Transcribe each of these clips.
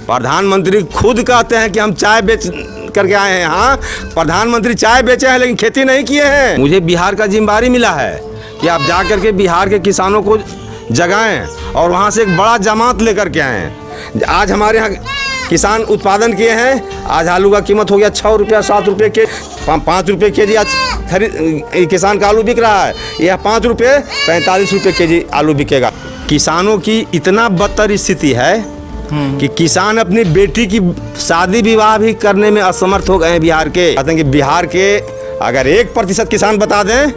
प्रधानमंत्री खुद कहते हैं कि हम चाय बेच करके आए हैं। हाँ, प्रधानमंत्री चाय बेचे हैं लेकिन खेती नहीं किए हैं। मुझे बिहार का जिम्मेदारी मिला है कि आप जा करके बिहार के किसानों को जगाएं और वहाँ से एक बड़ा जमात लेकर के आएँ। आज हमारे यहाँ किसान उत्पादन किए हैं। आज आलू का कीमत हो गया 6 रुपया 7 रुपये के 5 रुपये के जी। आज खरीद किसान का आलू बिक रहा है। यह 5 रुपये 45 रुपये के जी आलू बिकेगा। किसानों की इतना बदतर स्थिति है कि किसान अपनी बेटी की शादी विवाह भी करने में असमर्थ हो गए हैं बिहार के। कहते हैं कि बिहार के अगर 1% किसान बता दें,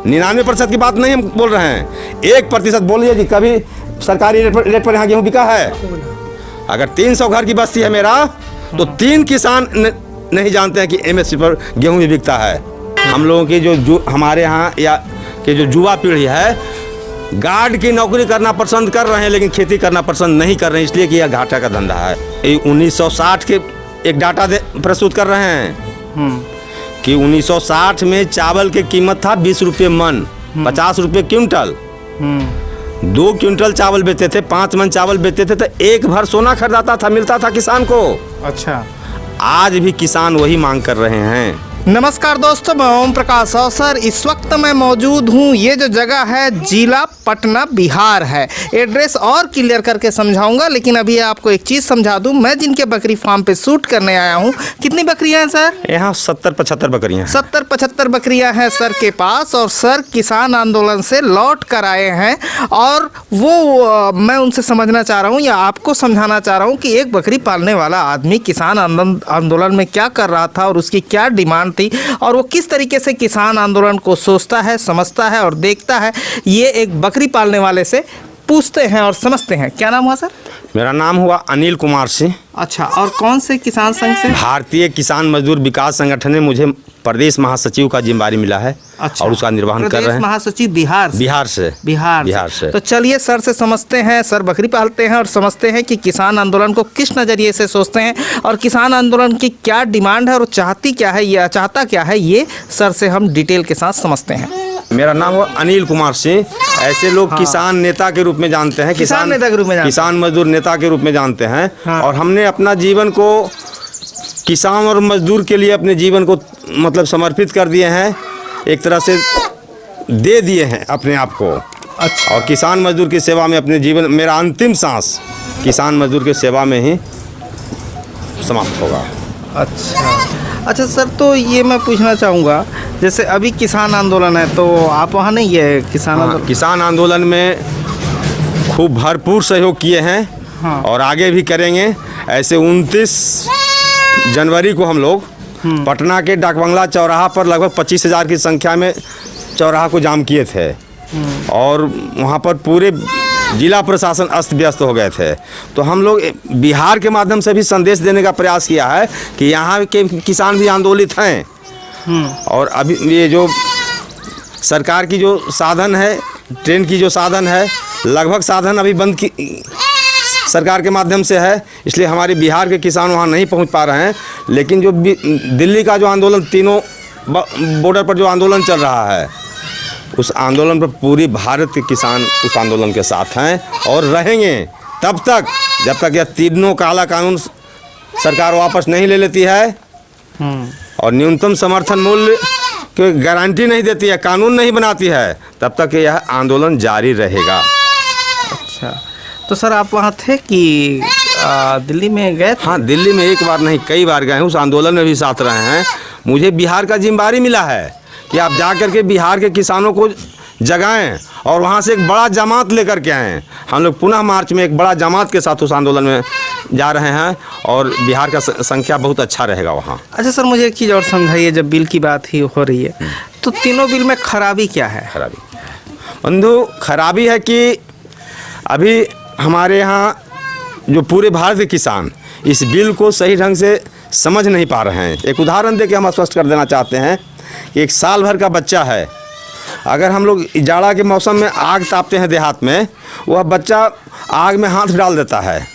99% की बात नहीं हम बोल रहे हैं, 1% बोलिए जी कभी सरकारी रेट पर यहाँ गेहूँ बिका है। अगर 300 घर की बस्ती है मेरा तो 3 किसान नहीं जानते हैं कि MSP पर गेहूँ भी बिकता है। हम लोगों की जो हमारे यहाँ या कि जो युवा पीढ़ी है गार्ड की नौकरी करना पसंद कर रहे हैं लेकिन खेती करना पसंद नहीं कर रहे हैं, इसलिए कि यह घाटा का धंधा है। 1960 के एक डाटा प्रस्तुत कर रहे हैं कि 1960 में चावल की कीमत था 20 रुपये मन, 50 रुपये क्विंटल। 2 क्विंटल चावल बेचते थे, 5 मन चावल बेचते थे तो 1 भर सोना खरीदाता था, मिलता था किसान को। अच्छा, आज भी किसान वही मांग कर रहे हैं। नमस्कार दोस्तों, मैं ओम प्रकाश अवसर। इस वक्त मैं मौजूद हूँ, ये जो जगह है जिला पटना बिहार है। एड्रेस और क्लियर करके समझाऊंगा, लेकिन अभी आपको एक चीज़ समझा दूं। मैं जिनके बकरी फार्म पे शूट करने आया हूँ, कितनी बकरियाँ हैं सर? यहाँ 70-75 बकरियाँ हैं। 70-75 बकरियाँ हैं सर के पास। और सर किसान आंदोलन से लौट कर आए हैं और वो मैं उनसे समझना चाह रहा हूँ या आपको समझाना चाह रहा हूँ कि एक बकरी पालने वाला आदमी किसान आंदोलन में क्या कर रहा था और उसकी क्या डिमांड थी और वो किस तरीके से किसान आंदोलन को सोचता है, समझता है और देखता है। ये एक बकरी पालने वाले से पूछते हैं और समझते हैं। क्या नाम हुआ सर? मेरा नाम हुआ अनिल कुमार सिंह। अच्छा, और कौन से किसान संघ से? भारतीय किसान मजदूर विकास संगठन ने मुझे प्रदेश महासचिव का जिम्मेदारी मिला है। अच्छा, और उसका निर्वहन कर रहे हैं। महासचिव बिहार से? बिहार से। तो चलिए सर से समझते हैं। सर बकरी पालते हैं और समझते हैं कि किसान आंदोलन को किस नज़रिए से सोचते हैं और किसान आंदोलन की क्या डिमांड है और चाहती क्या है या चाहता क्या है, ये सर से हम डिटेल के साथ समझते हैं। मेरा नाम हुआ अनिल कुमार सिंह। ऐसे लोग हाँ। किसान नेता के रूप में जानते हैं, किसान नेता के रूप में, किसान मजदूर नेता के रूप में जानते हैं। हाँ। और हमने अपना जीवन को किसान और मजदूर के लिए अपने जीवन को मतलब समर्पित कर दिए हैं, एक तरह से दे दिए हैं अपने आप को। अच्छा। और किसान मजदूर की सेवा में अपने जीवन, मेरा अंतिम सांस किसान मजदूर की सेवा में ही समाप्त होगा। अच्छा सर, तो ये मैं पूछना चाहूँगा, जैसे अभी किसान आंदोलन है तो आप वहाँ नहीं है किसान आंदोलन? किसान आंदोलन में खूब भरपूर सहयोग किए हैं। हाँ। और आगे भी करेंगे। ऐसे 29 जनवरी को हम लोग पटना के डाकबंगला चौराहा पर लगभग 25,000 की संख्या में चौराहा को जाम किए थे और वहाँ पर पूरे जिला प्रशासन अस्त व्यस्त हो गए थे। तो हम लोग बिहार के माध्यम से भी संदेश देने का प्रयास किया है कि यहाँ के किसान भी आंदोलित हैं। और अभी ये जो सरकार की जो साधन है, ट्रेन की जो साधन है, लगभग साधन अभी बंद की सरकार के माध्यम से है, इसलिए हमारे बिहार के किसान वहाँ नहीं पहुँच पा रहे हैं। लेकिन जो दिल्ली का जो आंदोलन, तीनों बॉर्डर पर जो आंदोलन चल रहा है, उस आंदोलन पर पूरी भारत के किसान उस आंदोलन के साथ हैं और रहेंगे तब तक जब तक यह तीनों काला कानून सरकार वापस नहीं ले लेती है और न्यूनतम समर्थन मूल्य की गारंटी नहीं देती है, कानून नहीं बनाती है, तब तक यह आंदोलन जारी रहेगा। अच्छा, तो सर आप वहाँ थे कि दिल्ली में गए थे? हाँ, दिल्ली में एक बार नहीं कई बार गए हैं, उस आंदोलन में भी साथ रहे हैं। मुझे बिहार का जिम्मेदारी मिला है कि आप जा कर के बिहार के किसानों को जगाएं और वहाँ से एक बड़ा जमात लेकर के आएँ। हम लोग पुनः मार्च में एक बड़ा जमात के साथ उस आंदोलन में जा रहे हैं और बिहार का संख्या बहुत अच्छा रहेगा वहाँ। अच्छा सर, मुझे एक चीज़ और समझाइए, जब बिल की बात ही हो रही है तो तीनों बिल में खराबी क्या है? खराबी बंधु, खराबी है कि अभी हमारे यहाँ जो पूरे भारत के किसान इस बिल को सही ढंग से समझ नहीं पा रहे हैं। एक उदाहरण दे के हम स्पष्ट कर देना चाहते हैं कि 1 साल भर का बच्चा है, अगर हम लोग जाड़ा के मौसम में आग तापते हैं देहात में, वह बच्चा आग में हाथ डाल देता है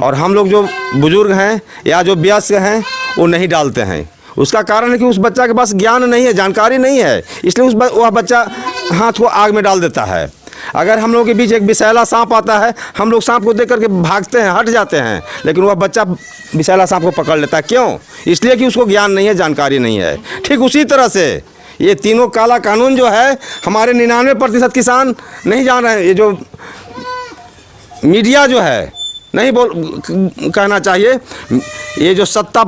और हम लोग जो बुजुर्ग हैं या जो वयस्क हैं वो नहीं डालते हैं। उसका कारण है कि उस बच्चा के पास ज्ञान नहीं है, जानकारी नहीं है, इसलिए वह बच्चा हाथ को आग में डाल देता है। अगर हम लोगों के बीच एक विषैला सांप आता है, हम लोग सांप को देख करके भागते हैं, हट जाते हैं, लेकिन वह बच्चा विषैला सांप को पकड़ लेता है। क्यों? इसलिए कि उसको ज्ञान नहीं है, जानकारी नहीं है। ठीक उसी तरह से ये तीनों काला कानून जो है, हमारे 99% किसान नहीं जान रहे हैं। ये जो मीडिया जो है, नहीं कहना चाहिए, ये जो सत्ता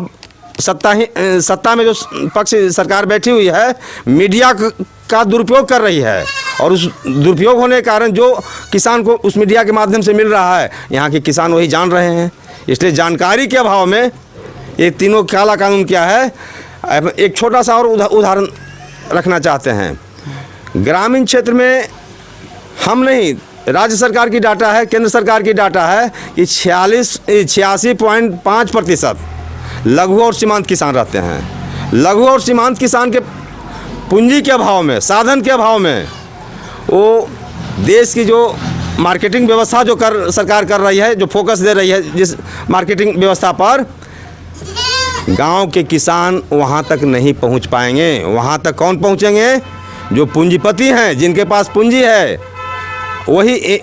में जो पक्ष सरकार बैठी हुई है, मीडिया का दुरुपयोग कर रही है, और उस दुरुपयोग होने के कारण जो किसान को उस मीडिया के माध्यम से मिल रहा है, यहाँ के किसान वही जान रहे हैं। इसलिए जानकारी के अभाव में ये तीनों काला कानून क्या है। एक छोटा सा और उदाहरण रखना चाहते हैं। ग्रामीण क्षेत्र में हम नहीं, राज्य सरकार की डाटा है, केंद्र सरकार की डाटा है कि 86.5% लघु और सीमांत किसान रहते हैं। लघु और सीमांत किसान के पूंजी के अभाव में, साधन के अभाव में, वो देश की जो मार्केटिंग व्यवस्था जो सरकार कर रही है, जो फोकस दे रही है जिस मार्केटिंग व्यवस्था पर, गांव के किसान वहां तक नहीं पहुंच पाएंगे। वहां तक कौन पहुंचेंगे? जो पूंजीपति हैं, जिनके पास पूंजी है, वही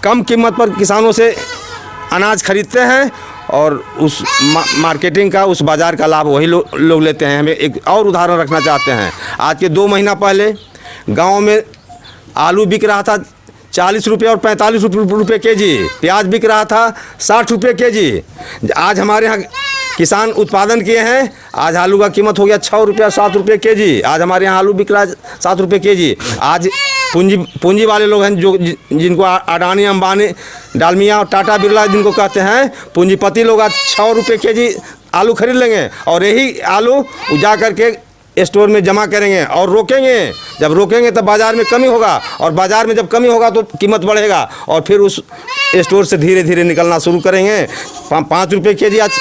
कम कीमत पर किसानों से अनाज खरीदते हैं, और उस मार्केटिंग का, उस बाज़ार का लाभ वही लोग लेते हैं। हमें एक और उदाहरण रखना चाहते हैं। आज के 2 महीना पहले गांव में आलू बिक रहा था 40 रुपये और 45 रुपये केजी। प्याज बिक रहा था 60 रुपये केजी। आज हमारे यहाँ किसान उत्पादन किए हैं, आज आलू का कीमत हो गया 6 रुपया 7 रुपये केजी। आज हमारे यहाँ आलू बिक रहा है 7 रुपये केजी। आज पूंजी वाले लोग हैं, जो जिनको अडानी, अंबानी, डालमिया और टाटा बिरला जिनको कहते हैं, पूंजीपति लोग आज 6 रुपये केजी आलू खरीद लेंगे, और यही आलू जा करके स्टोर में जमा करेंगे और रोकेंगे। जब रोकेंगे तब बाज़ार में कमी होगा, और बाज़ार में जब कमी होगा तो कीमत बढ़ेगा, और फिर उस स्टोर से धीरे धीरे निकलना शुरू करेंगे। 5 रुपये केजी आज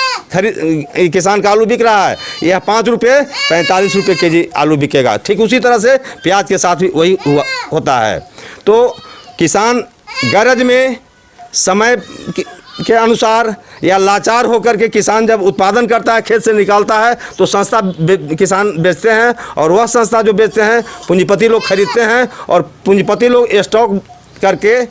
किसान का आलू बिक रहा है, यह 5 रुपये 45 रुपये केजी आलू बिकेगा। ठीक उसी तरह से प्याज के साथ भी वही होता है। तो किसान गरज में, समय के अनुसार या लाचार होकर के किसान जब उत्पादन करता है, खेत से निकालता है, तो संस्था किसान बेचते हैं, और वह संस्था जो बेचते हैं पूंजीपति लोग खरीदते हैं, और पूंजीपति लोग स्टॉक करके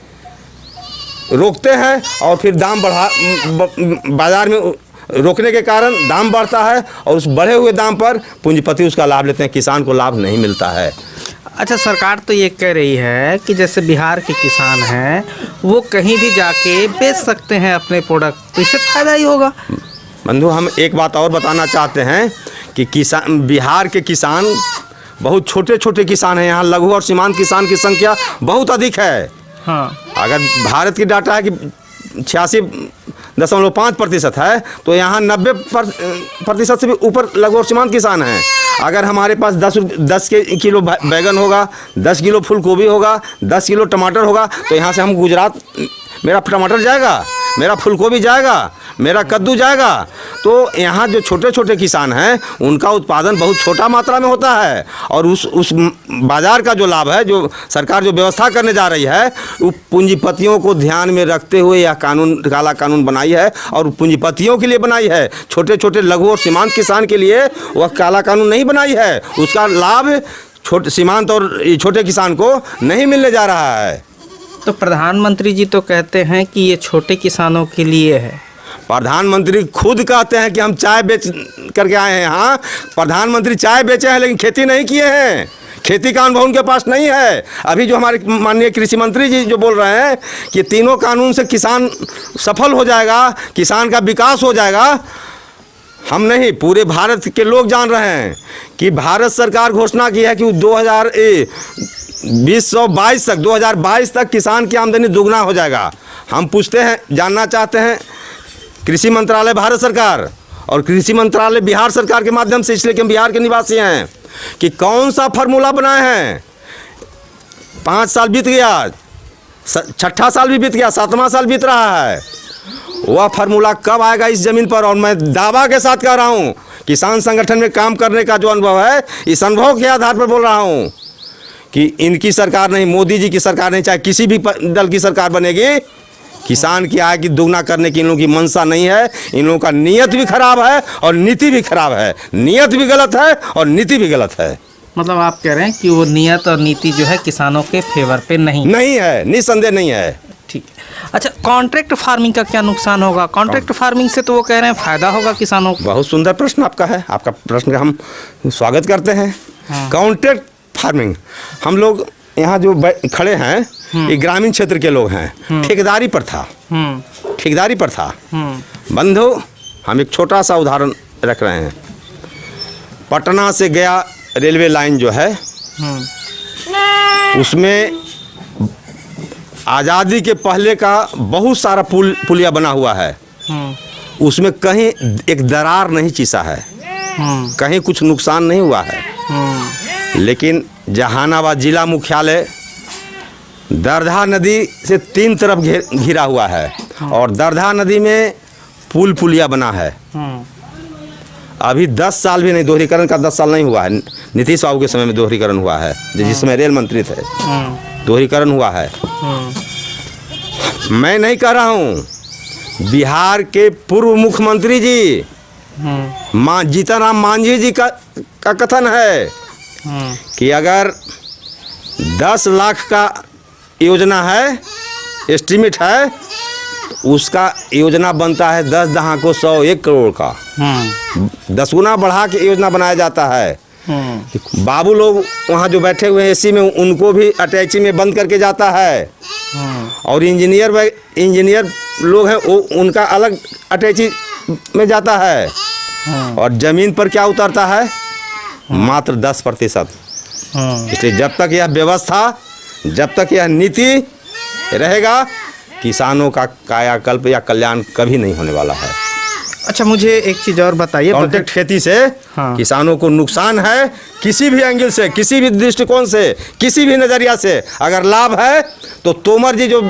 रोकते हैं, और फिर दाम बाज़ार में रोकने के कारण दाम बढ़ता है, और उस बढ़े हुए दाम पर पूंजीपति उसका लाभ लेते हैं, किसान को लाभ नहीं मिलता है। अच्छा, सरकार तो ये कह रही है कि जैसे बिहार के किसान हैं, वो कहीं भी जाके बेच सकते हैं अपने प्रोडक्ट, तो इससे फ़ायदा ही होगा। बंधु, हम एक बात और बताना चाहते हैं कि बिहार के किसान बहुत छोटे छोटे किसान हैं। यहाँ लघु और सीमांत किसान की संख्या बहुत अधिक है। हाँ, अगर भारत की डाटा है कि 86.5% है, तो यहाँ 90% से भी ऊपर लघु और सीमांत किसान हैं। अगर हमारे पास 10 किलो बैगन होगा, 10 किलो फूल गोभी होगा, 10 किलो टमाटर होगा, तो यहाँ से हम गुजरात, मेरा टमाटर जाएगा, मेरा फूल गोभी जाएगा, मेरा कद्दू जाएगा। तो यहाँ जो छोटे छोटे किसान हैं, उनका उत्पादन बहुत छोटा मात्रा में होता है, और उस बाज़ार का जो लाभ है, जो सरकार जो व्यवस्था करने जा रही है, वो पूंजीपतियों को ध्यान में रखते हुए यह काला कानून बनाई है, और पूंजीपतियों के लिए बनाई है। छोटे छोटे लघु और सीमांत किसान के लिए वह काला कानून नहीं बनाई है। उसका लाभ सीमांत और छोटे किसान को नहीं मिलने जा रहा है। तो प्रधानमंत्री जी तो कहते हैं कि ये छोटे किसानों के लिए है। प्रधानमंत्री खुद कहते हैं कि हम चाय बेच करके आए हैं। हाँ, प्रधानमंत्री चाय बेचे हैं, लेकिन खेती नहीं किए हैं। खेती का अनुभव उनके पास नहीं है। अभी जो हमारे माननीय कृषि मंत्री जी जो बोल रहे हैं कि तीनों कानून से किसान सफल हो जाएगा, किसान का विकास हो जाएगा, हम नहीं, पूरे भारत के लोग जान रहे हैं कि भारत सरकार घोषणा की है कि 2022 तक किसान की आमदनी दुगना हो जाएगा। हम पूछते हैं, जानना चाहते हैं कृषि मंत्रालय भारत सरकार और कृषि मंत्रालय बिहार सरकार के माध्यम से, इसलिए कि हम बिहार के निवासी हैं, कि कौन सा फार्मूला बनाए हैं। 5 साल बीत गया, 6ठा साल भी बीत गया, 7वां साल बीत रहा है। वह फार्मूला कब आएगा इस ज़मीन पर? और मैं दावा के साथ कह रहा हूँ, किसान संगठन में काम करने का जो अनुभव है, इस अनुभव के आधार पर बोल रहा हूँ कि इनकी सरकार नहीं, मोदी जी की सरकार नहीं, चाहे किसी भी दल की सरकार बनेगी, किसान की आय की दुगना करने की इन लोगों की मंशा नहीं है। इन लोगों का नीयत भी खराब है और नीति भी खराब है। नीयत भी गलत है और नीति भी गलत है। मतलब आप कह रहे हैं कि वो नियत और नीति जो है किसानों के फेवर पे नहीं नहीं है, निसंदेह नहीं है। ठीक है। अच्छा, कॉन्ट्रैक्ट फार्मिंग का क्या नुकसान होगा? कॉन्ट्रैक्ट फार्मिंग से तो वो कह रहे हैं फायदा होगा किसानों को। बहुत सुंदर प्रश्न आपका है, आपका प्रश्न का हम स्वागत करते हैं। कॉन्ट्रैक्ट फार्मिंग, हम लोग यहाँ जो खड़े हैं ये ग्रामीण क्षेत्र के लोग हैं। ठेकेदारी पर था, ठेकेदारी पर था। बंधु, हम एक छोटा सा उदाहरण रख रहे हैं। पटना से गया रेलवे लाइन जो है उसमें आज़ादी के पहले का बहुत सारा पुलिया बना हुआ है। उसमें कहीं एक दरार नहीं चीसा है, कहीं कुछ नुकसान नहीं हुआ है। लेकिन जहानाबाद जिला मुख्यालय दरधा नदी से 3 तरफ घिरा हुआ है और दरधा नदी में पुलिया बना है। अभी 10 साल भी नहीं, दोहरीकरण का 10 साल नहीं हुआ है। नीतीश बाबू के समय में दोहरीकरण हुआ है, जिस समय रेल मंत्री थे, दोहरीकरण हुआ है। मैं नहीं कह रहा हूँ, बिहार के पूर्व मुख्यमंत्री जी जीतन राम मांझी जी का कथन है कि अगर 10 लाख का योजना है, एस्टीमेट है, उसका योजना बनता है 10 दहाकों 101 करोड़ का। 10 गुना बढ़ा के योजना बनाया जाता है। बाबू लोग वहाँ जो बैठे हुए हैं एसी में, उनको भी अटैची में बंद करके जाता है। और इंजीनियर लोग हैं वो उनका अलग अटैची में जाता है। और ज़मीन पर क्या उतरता है? मात्र 10%। इसलिए जब तक यह व्यवस्था, जब तक यह नीति रहेगा, किसानों का कायाकल्प या कल्याण कभी नहीं होने वाला है। अच्छा, मुझे एक चीज़ और बताइए। कॉन्ट्रैक्ट खेती से किसानों को नुकसान है, किसी भी एंगल से, किसी भी दृष्टिकोण से, किसी भी नज़रिया से। अगर लाभ है तो तोमर जी जो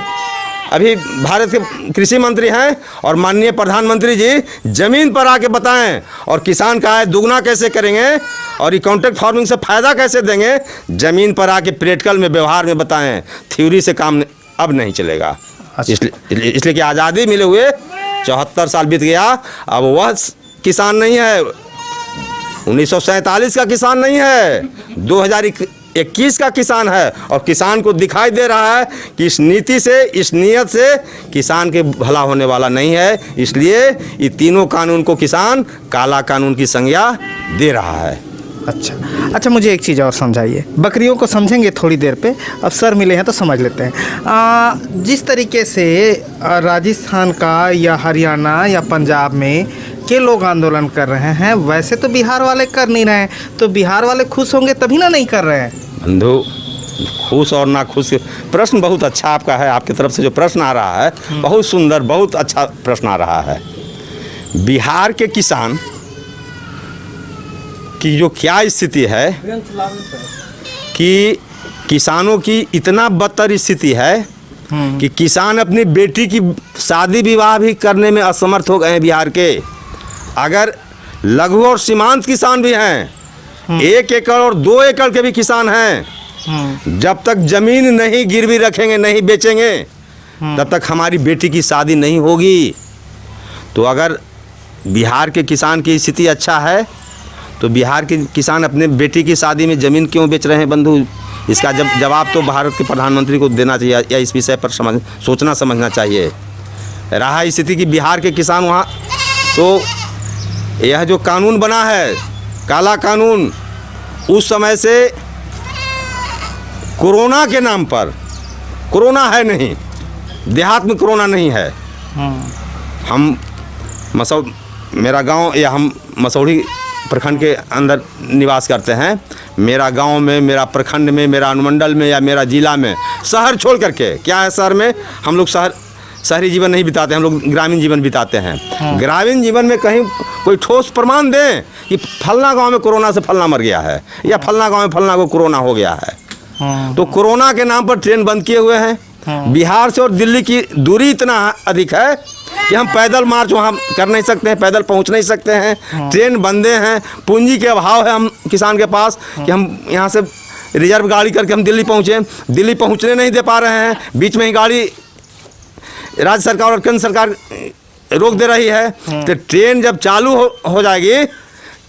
अभी भारत के कृषि मंत्री हैं और माननीय प्रधानमंत्री जी ज़मीन पर आके बताएं और किसान का आय दुगना कैसे करेंगे और ये कॉन्ट्रैक्ट फार्मिंग से फ़ायदा कैसे देंगे, ज़मीन पर आके प्रैक्टिकल में, व्यवहार में बताएं। थ्योरी से काम अब नहीं चलेगा। इसलिए कि आज़ादी मिले हुए 74 साल बीत गया, अब वह किसान नहीं है, 1947 का किसान नहीं है, 2021 का किसान है। और किसान को दिखाई दे रहा है कि इस नीति से, इस नीयत से किसान के भला होने वाला नहीं है। इसलिए ये तीनों कानून को किसान काला कानून की संज्ञा दे रहा है। अच्छा, मुझे एक चीज़ और समझाइए। बकरियों को समझेंगे थोड़ी देर पे, अब सर मिले हैं तो समझ लेते हैं। जिस तरीके से राजस्थान का या हरियाणा या पंजाब में के लोग आंदोलन कर रहे हैं, वैसे तो बिहार वाले कर नहीं रहे हैं। तो बिहार वाले खुश होंगे तभी ना नहीं कर रहे हैं। बंधु, खुश और ना खुश, प्रश्न बहुत अच्छा आपका है। आपकी तरफ से जो प्रश्न आ रहा है बहुत सुंदर, बहुत अच्छा प्रश्न आ रहा है। बिहार के किसान की जो क्या स्थिति है कि किसानों की इतना बदतर स्थिति है कि किसान अपनी बेटी की शादी विवाह भी करने में असमर्थ हो गए हैं बिहार के। अगर लघु और सीमांत किसान भी हैं, 1 एकड़ और 2 एकड़ के भी किसान हैं, जब तक ज़मीन नहीं गिरवी रखेंगे, नहीं बेचेंगे, तब तक हमारी बेटी की शादी नहीं होगी। तो अगर बिहार के किसान की स्थिति अच्छा है तो बिहार के किसान अपने बेटी की शादी में ज़मीन क्यों बेच रहे हैं बंधु? इसका जवाब तो भारत के प्रधानमंत्री को देना चाहिए या इस विषय पर सोचना समझना चाहिए। रहा स्थिति कि बिहार के किसान वहाँ, तो यह जो कानून बना है, काला कानून, उस समय से कोरोना के नाम पर, कोरोना है नहीं, देहात में कोरोना नहीं है। हम मेरा गांव, या हम मसौढ़ी प्रखंड के अंदर निवास करते हैं। मेरा गांव में, मेरा प्रखंड में, मेरा अनुमंडल में या मेरा जिला में, शहर छोड़ करके, क्या है शहर में हम लोग शहरी जीवन नहीं बिताते, हम लोग ग्रामीण जीवन बिताते हैं। ग्रामीण जीवन में कहीं कोई ठोस प्रमाण दें कि फलना गांव में कोरोना से फलना मर गया है या फलना गांव में फलना को कोरोना हो गया है। तो कोरोना के नाम पर ट्रेन बंद किए हुए हैं। बिहार से और दिल्ली की दूरी इतना अधिक है कि हम पैदल मार्च वहाँ कर नहीं सकते हैं, पैदल पहुँच नहीं सकते हैं, ट्रेन बंदे हैं, पूंजी के अभाव है हम किसान के पास कि हम यहाँ से रिजर्व गाड़ी करके हम दिल्ली पहुँचे, दिल्ली पहुँचने नहीं दे पा रहे हैं। बीच में ही गाड़ी राज्य सरकार और केंद्र सरकार रोक दे रही है। तो ट्रेन जब चालू हो जाएगी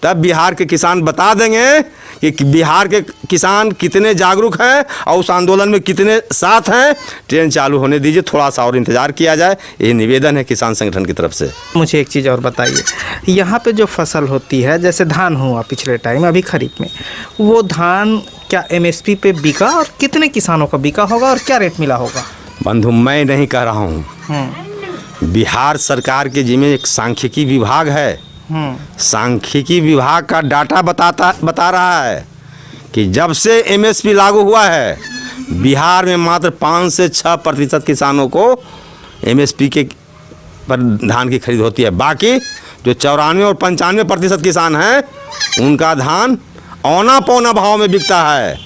तब बिहार के किसान बता देंगे कि बिहार के किसान कितने जागरूक हैं और उस आंदोलन में कितने साथ हैं। ट्रेन चालू होने दीजिए, थोड़ा सा और इंतज़ार किया जाए, ये निवेदन है किसान संगठन की तरफ से। मुझे एक चीज़ और बताइए, यहाँ पे जो फसल होती है, जैसे धान हुआ पिछले टाइम अभी खरीफ में, वो धान क्या एमएसपी पे बिका और कितने किसानों का बिका होगा और क्या रेट मिला होगा? बंधु, मैं नहीं कह रहा हूँ, बिहार सरकार के जिम्मे एक सांख्यिकी विभाग है। सांख्यिकी विभाग का डाटा बता रहा है कि जब से एमएसपी लागू हुआ है, बिहार में मात्र 5 से 6% किसानों को एमएसपी के पर धान की खरीद होती है। बाकी जो 94 और 95% किसान हैं, उनका धान औना पौना भाव में बिकता है।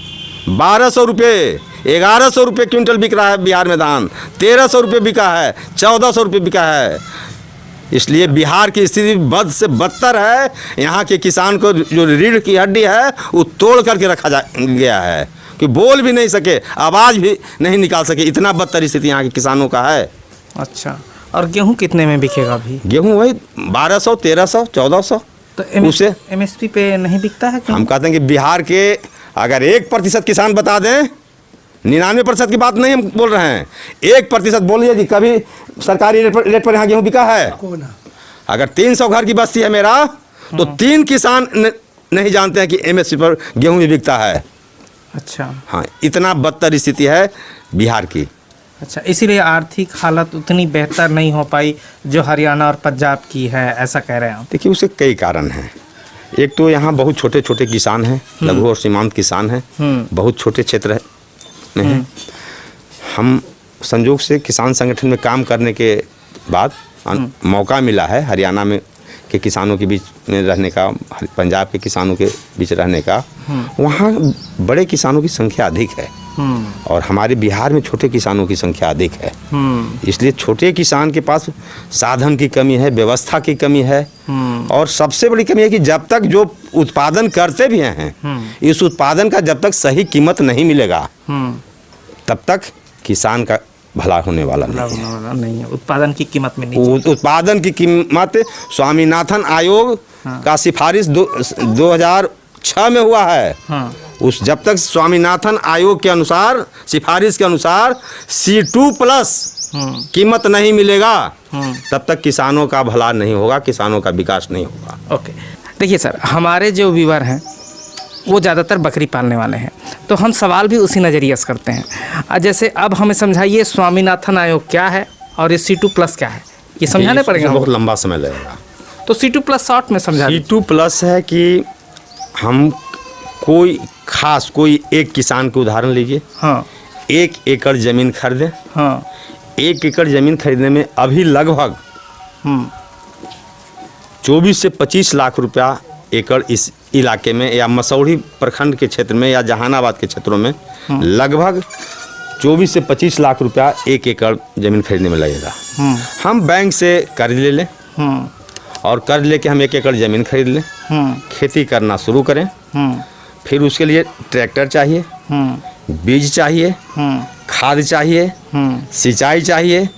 1200 रुपये, 1100 रुपये क्विंटल बिक रहा है बिहार में धान, 1300 रुपये बिका है, 1400 रुपये बिका है। इसलिए बिहार की स्थिति बद से बदतर है। यहाँ के किसान को जो रीढ़ की हड्डी है वो तोड़ करके रखा गया है कि बोल भी नहीं सके, आवाज़ भी नहीं निकाल सके, इतना बदतर स्थिति यहाँ के किसानों का है। अच्छा, और गेहूँ कितने में बिकेगा अभी? गेहूँ वही 1200, 1300, 1400। तो उसे एमएसपी पे नहीं बिकता है क्यों? हम कहते हैं कि बिहार के अगर 1% किसान बता दें, 99% की बात नहीं हम बोल रहे हैं, 1% बोलिए जी, कभी सरकारी रेट पर यहाँ गेहूँ बिका है? अगर 300 घर की बस्ती है मेरा, तो 3 किसान नहीं जानते हैं कि एमएसपी पर गेहूँ भी बिकता है। अच्छा, हाँ, इतना बदतर स्थिति है बिहार की। अच्छा, इसीलिए आर्थिक हालत उतनी बेहतर नहीं हो पाई जो हरियाणा और पंजाब की है, ऐसा कह रहे हैं आप? देखिए, उसके कई कारण हैं। एक तो यहाँ बहुत छोटे छोटे किसान हैं, लघु और सीमांत किसान हैं, बहुत छोटे क्षेत्र में हैं। हम संयोग से किसान संगठन में काम करने के बाद मौका मिला है हरियाणा में के किसानों के बीच में रहने का, पंजाब के किसानों के बीच रहने का। वहाँ बड़े किसानों की संख्या अधिक है और हमारे बिहार में छोटे किसानों की संख्या अधिक है। इसलिए छोटे किसान के पास साधन की कमी है, व्यवस्था की कमी है, और सबसे बड़ी कमी है कि जब तक जो उत्पादन करते भी हैं, इस उत्पादन का जब तक सही कीमत नहीं मिलेगा, तब तक किसान का भला होने वाला नहीं है। उत्पादन की कीमत में नहीं, उत्पादन की कीमत स्वामीनाथन आयोग का सिफारिश 2006 में हुआ है। उस जब तक स्वामीनाथन आयोग के अनुसार, सिफारिश के अनुसार C2+ कीमत नहीं मिलेगा, तब तक किसानों का भला नहीं होगा, किसानों का विकास नहीं होगा। ओके, देखिए सर, हमारे जो व्यूअर हैं वो ज़्यादातर बकरी पालने वाले हैं, तो हम सवाल भी उसी नज़रिए से करते हैं। जैसे अब हमें समझाइए स्वामीनाथन आयोग क्या है और ये C2+ क्या है, ये समझाने पड़ेगा। बहुत लंबा समय लगेगा, तो C2+ शॉर्ट में समझा। C2+ है कि हम कोई खास कोई एक किसान के उदाहरण लीजिए। हाँ, 1 एकड़ ज़मीन खरीदें। हाँ, 1 एकड़ ज़मीन खरीदने में अभी लगभग 24 से 25 लाख रुपया एकड़ इस इलाके में, या मसौढ़ी प्रखंड के क्षेत्र में या जहानाबाद के क्षेत्रों में लगभग 24 से 25 लाख रुपया 1 एकड़ ज़मीन खरीदने में लगेगा। हम बैंक से कर्ज ले लें और कर्ज लेके हम 1 एकड़ ज़मीन खरीद लें, खेती करना शुरू करें। फिर उसके लिए ट्रैक्टर चाहिए, बीज चाहिए, खाद चाहिए, सिंचाई चाहिए,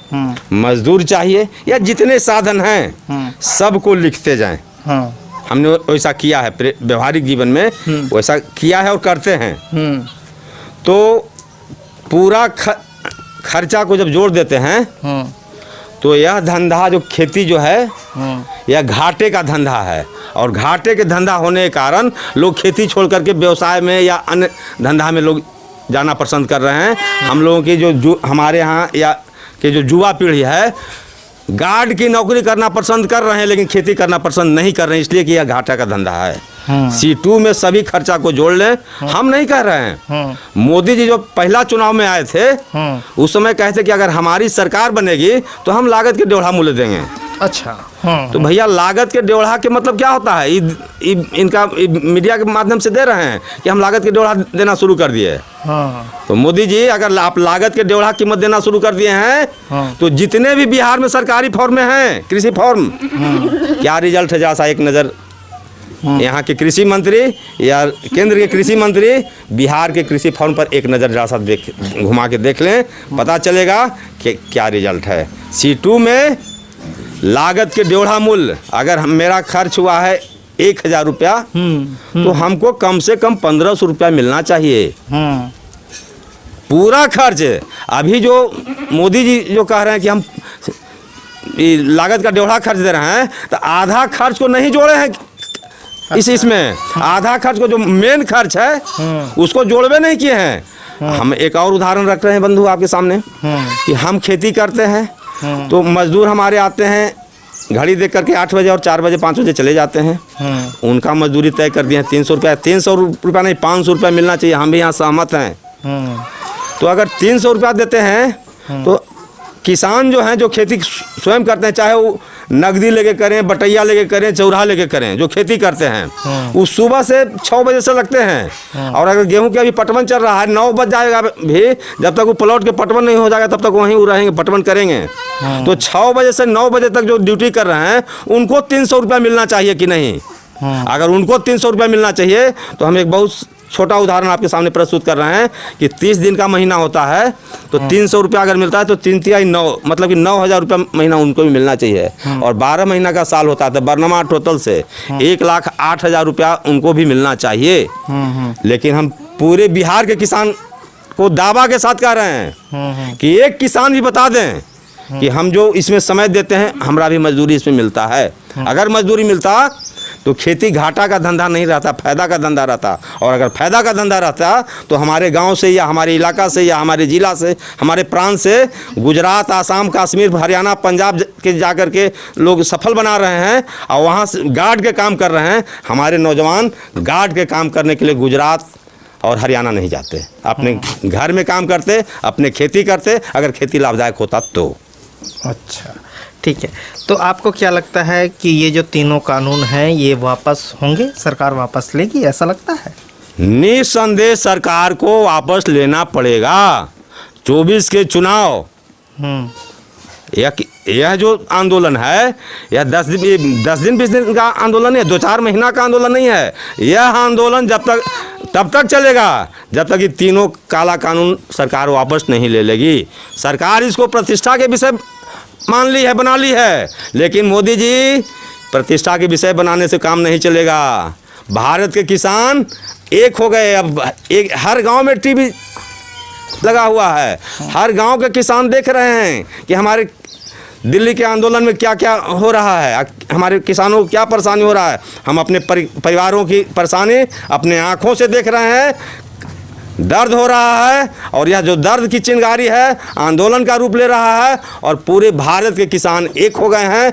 मजदूर चाहिए, या जितने साधन हैं सबको लिखते जाएं। हमने वैसा किया है, व्यवहारिक जीवन में वैसा किया है और करते हैं। तो पूरा खर्चा को जब जोड़ देते हैं, तो यह धंधा जो खेती जो है, यह घाटे का धंधा है, और घाटे के धंधा होने के कारण लोग खेती छोड़ करके व्यवसाय में या अन्य धंधा में लोग जाना पसंद कर रहे हैं। हम लोगों की जो हमारे यहाँ या के जो युवा पीढ़ी है, गार्ड की नौकरी करना पसंद कर रहे हैं, लेकिन खेती करना पसंद नहीं कर रहे हैं, इसलिए कि यह घाटा का धंधा है। C2 में सभी खर्चा को जोड़ लें। हम नहीं कह रहे हैं, मोदी जी जो पहला चुनाव में आए थे, उस समय कहते कि अगर हमारी सरकार बनेगी तो हम लागत के 1.5 मूल्य देंगे। अच्छा, तो भैया लागत के 1.5 के मतलब क्या होता है? इनका मीडिया के माध्यम से दे रहे हैं कि हम लागत के 1.5 देना शुरू कर दिए। तो मोदी जी, अगर आप लागत के 1.5 कीमत देना शुरू कर दिए हैं, तो जितने भी बिहार में सरकारी फॉर्म में हैं, कृषि फॉर्म, क्या रिजल्ट है? जैसा एक नज़र यहाँ के कृषि मंत्री या केंद्र के कृषि मंत्री बिहार के कृषि फॉर्म पर एक नज़र जैसा घुमा के देख लें, पता चलेगा कि क्या रिजल्ट है। C2 में लागत के 1.5 मूल्य, अगर मेरा खर्च हुआ है 1000 रुपया, तो हमको कम से कम 1500 रुपया मिलना चाहिए पूरा खर्च। अभी जो मोदी जी जो कह रहे हैं कि हम लागत का 1.5 खर्च दे रहे हैं, तो आधा खर्च को नहीं जोड़े हैं इसमें आधा खर्च को जो मेन खर्च है उसको जोड़वे नहीं किए हैं। हम एक और उदाहरण रख रहे हैं बंधु आपके सामने कि हम खेती करते हैं तो मजदूर हमारे आते हैं घड़ी देख करके 8 बजे और 4 बजे 5 बजे चले जाते हैं। उनका मजदूरी तय कर दिए हैं 300 रुपया, 300 रुपया नहीं 500 रुपया मिलना चाहिए। हम भी यहाँ सहमत हैं। तो अगर 300 रुपया देते हैं तो किसान जो हैं जो खेती स्वयं करते हैं, चाहे वो नगदी लेके करें, बटैया लेके करें, चौराहा लेके करें, जो खेती करते हैं वो सुबह से 6 बजे से लगते हैं। और अगर गेहूं के अभी पटवन चल रहा है 9 बज जाएगा भी, जब तक वो प्लॉट के पटवन नहीं हो जाएगा तब तक वहीं रहेंगे, पटवन करेंगे। तो 6 बजे से 9 बजे तक जो ड्यूटी कर रहे हैं उनको 300 रुपया मिलना चाहिए कि नहीं? अगर उनको 300 रुपया मिलना चाहिए तो हम एक बहुत छोटा उदाहरण आपके सामने प्रस्तुत कर रहे हैं कि 30 दिन का महीना होता है तो 300 रुपया अगर मिलता है तो 3 तिहाई 9, मतलब कि 9000 रुपया महीना उनको भी मिलना चाहिए। और 12 महीना का साल होता है तो बरनमा टोटल से 1,08,000 रुपया उनको भी मिलना चाहिए। लेकिन हम पूरे बिहार के किसान को दावा के साथ कह रहे हैं कि एक किसान भी बता दें कि हम जो इसमें समय देते हैं हमारा भी मजदूरी इसमें मिलता है। अगर मजदूरी मिलता तो खेती घाटा का धंधा नहीं रहता, फायदा का धंधा रहता। और अगर फायदा का धंधा रहता तो हमारे गांव से या हमारे इलाका से या हमारे ज़िला से, हमारे प्रांत से गुजरात, आसाम, कश्मीर, हरियाणा, पंजाब के जाकर के लोग सफल बना रहे हैं और वहाँ से गार्ड के काम कर रहे हैं। हमारे नौजवान गार्ड के काम करने के लिए गुजरात और हरियाणा नहीं जाते, अपने घर में काम करते, अपने खेती करते, अगर खेती लाभदायक होता तो। अच्छा, ठीक है। तो आपको क्या लगता है कि ये जो तीनों कानून हैं ये वापस होंगे, सरकार वापस लेगी, ऐसा लगता है? निस्संदेह सरकार को वापस लेना पड़ेगा। 24 के चुनाव, यह जो आंदोलन है यह 10 दिन 20 दिन का आंदोलन नहीं है, 2-4 महीना का आंदोलन नहीं है। यह आंदोलन तब तक चलेगा जब तक ये तीनों काला कानून सरकार वापस नहीं ले लेगी। सरकार इसको प्रतिष्ठा के विषय मान ली है, बना ली है, लेकिन मोदी जी प्रतिष्ठा के विषय बनाने से काम नहीं चलेगा। भारत के किसान एक हो गए। अब एक हर गांव में टीवी लगा हुआ है, हर गांव के किसान देख रहे हैं कि हमारे दिल्ली के आंदोलन में क्या क्या हो रहा है, हमारे किसानों को क्या परेशानी हो रहा है। हम अपने परिवारों की परेशानी अपने आँखों से देख रहे हैं, दर्द हो रहा है। और यह जो दर्द की चिंगारी है आंदोलन का रूप ले रहा है और पूरे भारत के किसान एक हो गए हैं।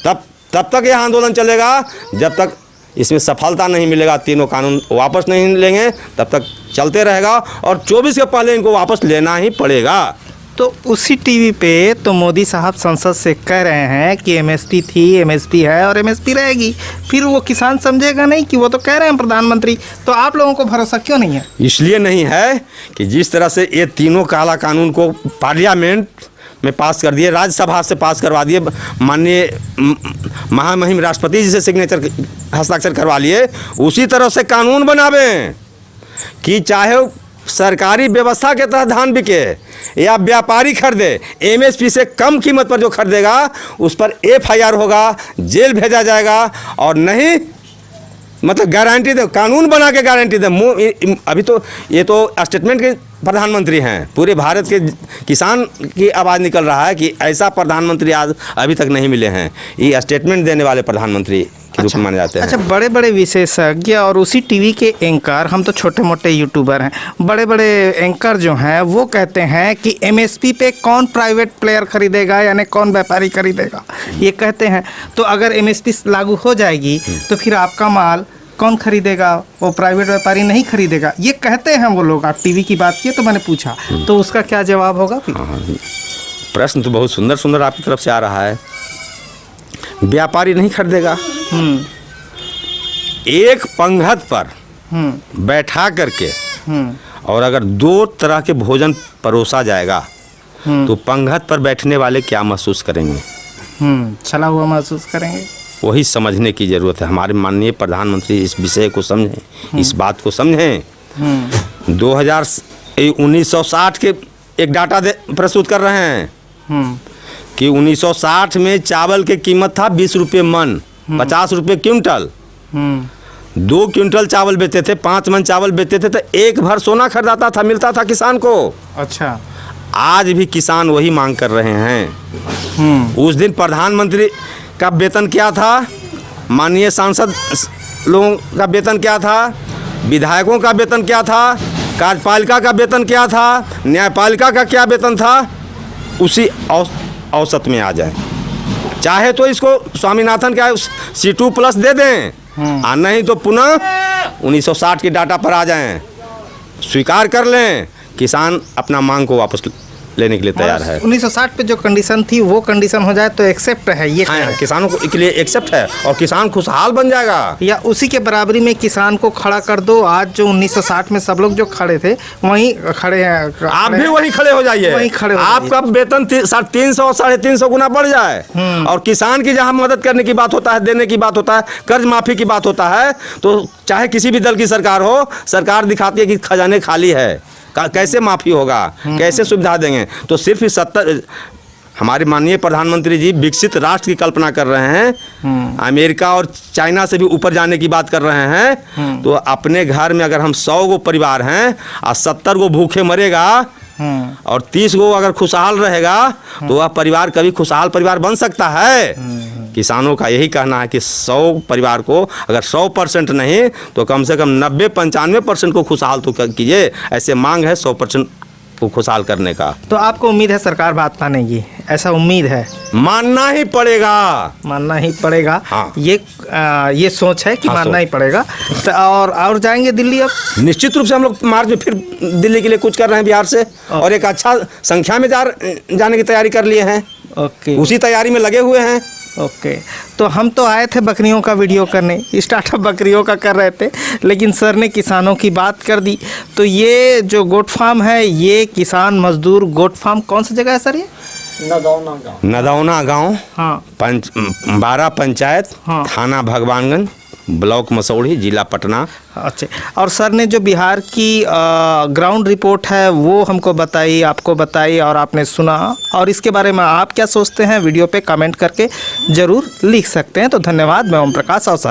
तब तक यह आंदोलन चलेगा जब तक इसमें सफलता नहीं मिलेगा, तीनों कानून वापस नहीं लेंगे तब तक चलते रहेगा। और 24 के पहले इनको वापस लेना ही पड़ेगा। तो उसी टीवी पे तो मोदी साहब संसद से कह रहे हैं कि एमएसपी थी, एमएसपी है और एमएसपी रहेगी। फिर वो किसान समझेगा नहीं कि वो तो कह रहे हैं प्रधानमंत्री, तो आप लोगों को भरोसा क्यों नहीं है? इसलिए नहीं है कि जिस तरह से ये तीनों काला कानून को पार्लियामेंट में पास कर दिए, राज्यसभा से पास करवा दिए, माननीय महामहिम राष्ट्रपति जी से सिग्नेचर हस्ताक्षर करवा लिए, उसी तरह से कानून बनावें कि चाहे सरकारी व्यवस्था के तहत धान बिके या व्यापारी खरीदे, एमएसपी से कम कीमत पर जो खरीदेगा उस पर एफआईआर होगा, जेल भेजा जाएगा। और नहीं मतलब गारंटी दे, कानून बना के गारंटी दे। अभी तो ये तो स्टेटमेंट के प्रधानमंत्री हैं, पूरे भारत के किसान की आवाज़ निकल रहा है कि ऐसा प्रधानमंत्री आज अभी तक नहीं मिले हैं। ये स्टेटमेंट देने वाले प्रधानमंत्री के रूप में माने जाते हैं। अच्छा, बड़े बड़े विशेषज्ञ और उसी टीवी के एंकर, हम तो छोटे मोटे यूट्यूबर हैं, बड़े बड़े एंकर जो हैं वो कहते हैं कि एमएसपी पे कौन प्राइवेट प्लेयर खरीदेगा, यानी कौन व्यापारी खरीदेगा, ये कहते हैं। तो अगर एमएसपी लागू हो जाएगी तो फिर आपका माल कौन खरीदेगा? वो प्राइवेट व्यापारी नहीं खरीदेगा, ये कहते हैं वो लोग। आप टीवी की बात किए तो मैंने पूछा, तो उसका क्या जवाब होगा फिर? प्रश्न तो बहुत सुंदर सुंदर आपकी तरफ से आ रहा है। व्यापारी नहीं खरीदेगा, एक पंगत पर बैठा करके और अगर 2 तरह के भोजन परोसा जाएगा तो पंगत पर बैठने वाले क्या महसूस करेंगे? चला हुआ महसूस करेंगे। वही समझने की ज़रूरत है। हमारे माननीय प्रधानमंत्री इस विषय को समझें, इस बात को समझें। 1960 के एक डाटा प्रस्तुत कर रहे हैं कि 1960 में चावल की कीमत था 20 रुपये मन, 50 रुपये क्विंटल। 2 क्विंटल चावल बेचते थे, 5 मन चावल बेचते थे तो 1 भर सोना खरीदाता था, मिलता था किसान को। अच्छा। आज भी किसान वही मांग कर रहे हैं। उस दिन प्रधानमंत्री का वेतन क्या था, माननीय सांसद लोगों का वेतन क्या था, विधायकों का वेतन क्या था, कार्यपालिका का वेतन क्या था, न्यायपालिका का क्या वेतन था, उसी औसत में आ जाए। चाहे तो इसको स्वामीनाथन का C2+ दे दें, और नहीं तो पुनः 1960 की डाटा पर आ जाएं, स्वीकार कर लें, किसान अपना मांग को वापस लेने के लिए तैयार है। 1960 पे जो कंडीशन थी वो कंडीशन हो जाए तो एक्सेप्ट है ये। हाँ, किसानों के लिए एक्सेप्ट है और किसान खुशहाल बन जाएगा। या उसी के बराबरी में किसान को खड़ा कर दो। आज जो 1960 में सब लोग जो खड़े थे वहीं खड़े हैं, आप भी वहीं खड़े हो जाइए, वहीं खड़े हो आपका वेतन 300 350 गुना बढ़ जाए। और किसान की जहाँ मदद करने की बात होता है, देने की बात होता है, कर्ज माफी की बात होता है, तो चाहे किसी भी दल की सरकार हो, सरकार दिखाती है कि खजाने खाली है, कैसे माफ़ी होगा, कैसे सुविधा देंगे। तो सिर्फ 70 हमारे माननीय प्रधानमंत्री जी विकसित राष्ट्र की कल्पना कर रहे हैं, अमेरिका और चाइना से भी ऊपर जाने की बात कर रहे हैं। तो अपने घर में अगर हम 100 गो परिवार हैं और 70 गो भूखे मरेगा और 30 गो अगर खुशहाल रहेगा तो वह परिवार कभी खुशहाल परिवार बन सकता है। किसानों का यही कहना है कि 100 परिवार को अगर 100% नहीं तो कम से कम 90-95% को खुशहाल तो कीजिए। ऐसे मांग है 100% को खुशहाल करने का। तो आपको उम्मीद है सरकार बात मानेगी? ऐसा उम्मीद है? मानना ही पड़ेगा, मानना ही पड़ेगा। हाँ। ये सोच है कि हाँ, मानना ही पड़ेगा। तो और जाएंगे दिल्ली अब? निश्चित रूप से हम लोग मार्च में फिर दिल्ली के लिए कूच कर रहे हैं बिहार से, और एक अच्छा संख्या में जाने की तैयारी कर लिए हैं। ओके, उसी तैयारी में लगे हुए हैं। ओके। तो हम तो आए थे बकरियों का वीडियो करने, स्टार्टअप बकरियों का कर रहे थे, लेकिन सर ने किसानों की बात कर दी। तो ये जो गोट फार्म है, ये किसान मजदूर गोट फार्म कौन सी जगह है सर? ये नदौना गांव, हाँ, 12 पंचायत, हाँ। थाना भगवानगंज, ब्लॉक मसौढ़ी, जिला पटना। अच्छा। और सर ने जो बिहार की ग्राउंड रिपोर्ट है वो हमको बताई, आपको बताई और आपने सुना, और इसके बारे में आप क्या सोचते हैं वीडियो पे कमेंट करके ज़रूर लिख सकते हैं। तो धन्यवाद। मैं ओम प्रकाश और सर